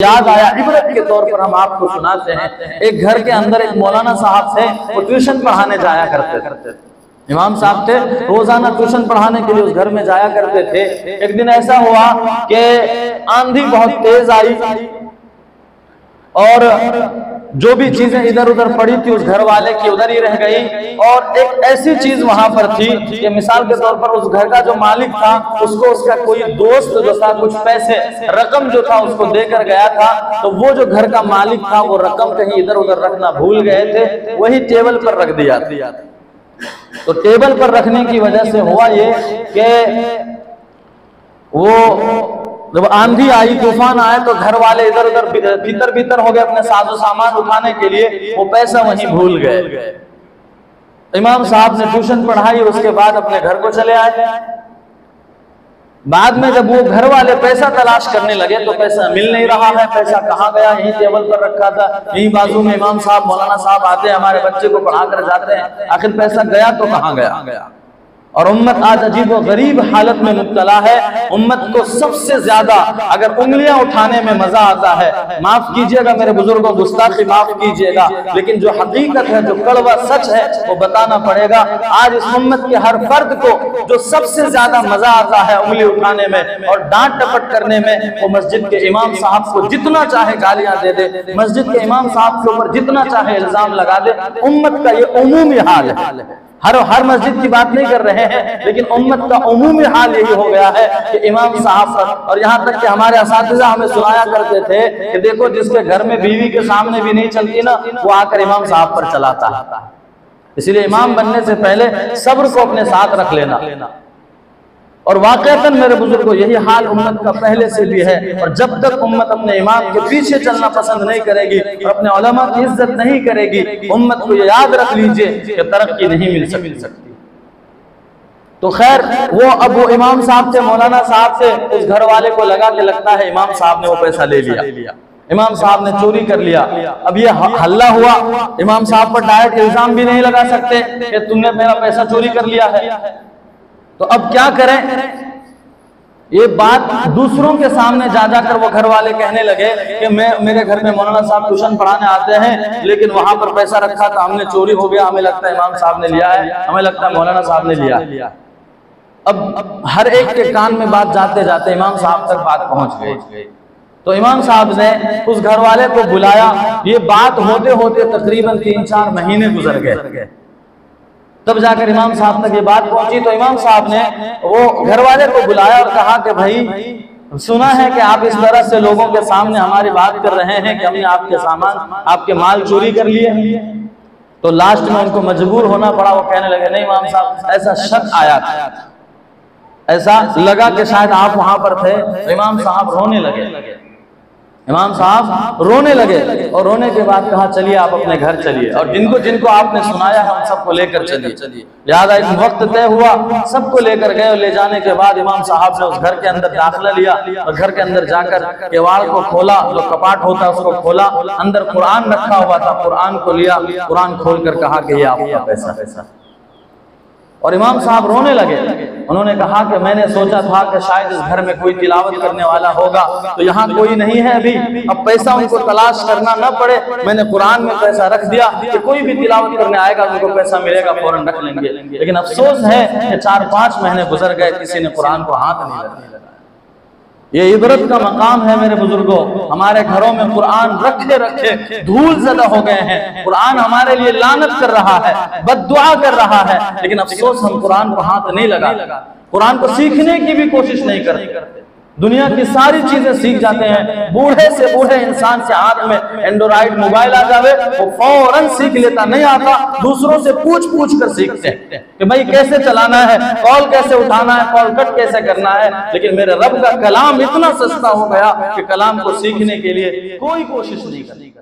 याद आया, इबरत के तौर पर हम आपको सुनाते हैं। एक घर के अंदर एक मौलाना साहब थे, वो ट्यूशन पढ़ाने जाया करते थे। इमाम साहब थे, रोजाना ट्यूशन पढ़ाने के लिए उस घर में जाया करते थे। एक दिन ऐसा हुआ कि आंधी बहुत तेज आई और जो भी चीजें इधर उधर पड़ी थी उस घर वाले की उधर ही रह गई। और एक ऐसी चीज वहां पर थी कि मिसाल के तौर पर उस घर का जो मालिक था उसको उसका कोई दोस्त जो था कुछ पैसे रकम जो था उसको देकर गया था, तो वो जो घर का मालिक था वो रकम कहीं इधर उधर रखना भूल गए थे, वही टेबल पर रख दिया। तो टेबल पर रखने की वजह से हुआ ये कि वो जब आंधी आई, तूफान आए, तो घर वाले इधर उधर भीतर भीतर हो गए अपने साजो सामान उठाने के लिए, वो पैसा वहीं भूल गए। इमाम साहब ने ट्यूशन पढ़ाई, उसके बाद अपने घर को चले आए। बाद में जब वो घर वाले पैसा तलाश करने लगे तो पैसा मिल नहीं रहा है। पैसा कहाँ गया? यहीं टेबल पर रखा था, यहीं बाजू में इमाम साहब मौलाना साहब आते हैं, हमारे बच्चे को पढ़ा कर जाते हैं, आखिर पैसा गया तो कहाँ गया? और उम्मत आज अजीब व गरीब हालत में मुब्तला है। उम्मत को सबसे ज्यादा अगर उंगलियां उठाने में मजा आता है, माफ कीजिएगा मेरे बुजुर्गों, गुस्ताखी माफ कीजिएगा, लेकिन जो हकीकत है, जो कड़वा सच है वो बताना पड़ेगा। आज इस उम्मत के हर फर्द को जो सबसे ज्यादा मजा आता है उंगली उठाने में और डांट टपट करने में, वो मस्जिद के इमाम साहब को जितना चाहे गालियां दे दे, मस्जिद के इमाम साहब के ऊपर जितना चाहे इल्जाम लगा दे। उम्मत का ये उमूमी हाल है। हर मस्जिद की बात नहीं कर रहे हैं, लेकिन उम्मत का उमूमी हाल यही हो गया है कि इमाम साहब पर, और यहाँ तक कि हमारे असातिज़ा हमें सुनाया करते थे कि देखो जिसके घर में बीवी के सामने भी नहीं चलती ना, वो आकर इमाम साहब पर चलाता है। इसलिए इमाम बनने से पहले सब्र को अपने साथ रख लेना। और वाकईतन मेरे बुजुर्गों यही हाल उम्मत का पहले से भी है। और जब तक उम्मत अपने इमाम के पीछे चलना पसंद नहीं करेगी और अपने उलमा की इज्जत नहीं करेगी, उम्मत को ये याद रख लीजिए कि तरक्की नहीं मिल सकती। तो खैर वो इमाम साहब थे, मौलाना साहब थे, उस घर वाले को लगा कि लगता है इमाम साहब ने वो पैसा ले लिया, इमाम साहब ने चोरी कर लिया। अब ये हल्ला हुआ, इमाम साहब पर डायरेक्ट इल्जाम भी नहीं लगा सकते कि तुमने मेरा पैसा चोरी कर लिया है। तो अब क्या करें? ये बात दूसरों के सामने जा जाकर वो घर वाले कहने लगे कि मेरे घर में मौलाना साहब ट्यूशन पढ़ाने आते हैं, लेकिन वहां पर पैसा रखा था, हमने चोरी हो गया, हमें लगता है इमाम साहब ने लिया है, हमें लगता है मौलाना साहब ने लिया। अब हर एक के कान में बात जाते जाते इमाम साहब तक बात पहुंच गई। तो इमाम साहब ने उस घर वाले को बुलाया। ये बात होते होते तकरीबन 3-4 महीने गुजर गए, तब जाकर इमाम साहब तक ये बात पहुंची। तो इमाम साहब ने वो घर वाले को बुलाया और कहा कि भाई सुना है कि आप इस तरह से लोगों के सामने हमारी बात कर रहे हैं कि हमने आपके सामान, आपके माल चोरी कर लिए। तो लास्ट में उनको मजबूर होना पड़ा, वो कहने लगे नहीं इमाम साहब, ऐसा शक आया था, ऐसा लगा कि शायद आप वहां पर थे। तो इमाम साहब रोने लगे, इमाम साहब रोने लगे और रोने के बाद कहा चलिए आप अपने घर चलिए, और जिनको जिनको आपने सुनाया हम सबको लेकर चलिए। याद एक वक्त तय हुआ, सबको लेकर गए और ले जाने के बाद इमाम साहब ने उस घर के अंदर दाखिला लिया और घर के अंदर जाकर केवाड़ को खोला, जो कपाट होता है उसको खोला, अंदर कुरान रखा हुआ था, कुरान को लिया, कुरान खोलकर कहा कि ये आपका पैसा। और इमाम साहब रोने लगे। उन्होंने कहा कि मैंने सोचा था कि शायद इस घर में कोई तिलावत करने वाला होगा, तो यहाँ कोई नहीं है अभी, अब पैसा उनको तलाश करना न पड़े, मैंने कुरान में पैसा रख दिया कि कोई भी तिलावत करने आएगा उनको पैसा मिलेगा, फौरन रख लेंगे। लेकिन अफसोस है कि 4-5 महीने गुजर गए, किसी ने कुरान को हाथ नहीं लगाया। ये इबरत का मकाम है मेरे बुजुर्गों। हमारे घरों में कुरान रखे रखे धूल ज़दा हो गए हैं। कुरान हमारे लिए लानत कर रहा है, बद्दुआ कर रहा है, लेकिन अफसोस हम कुरान को हाथ नहीं लगा, कुरान को सीखने की भी कोशिश नहीं करते। दुनिया की सारी चीजें सीख जाते हैं। बूढ़े से बूढ़े इंसान के हाथ में एंड्रॉइड मोबाइल आ जावे, वो फौरन सीख लेता, नहीं आता दूसरों से पूछ कर सीखते हैं कि भाई कैसे चलाना है, कॉल कैसे उठाना है, कॉल कट कैसे करना है। लेकिन मेरे रब का कलाम इतना सस्ता हो गया कि कलाम को सीखने के लिए कोई कोशिश नहीं करती।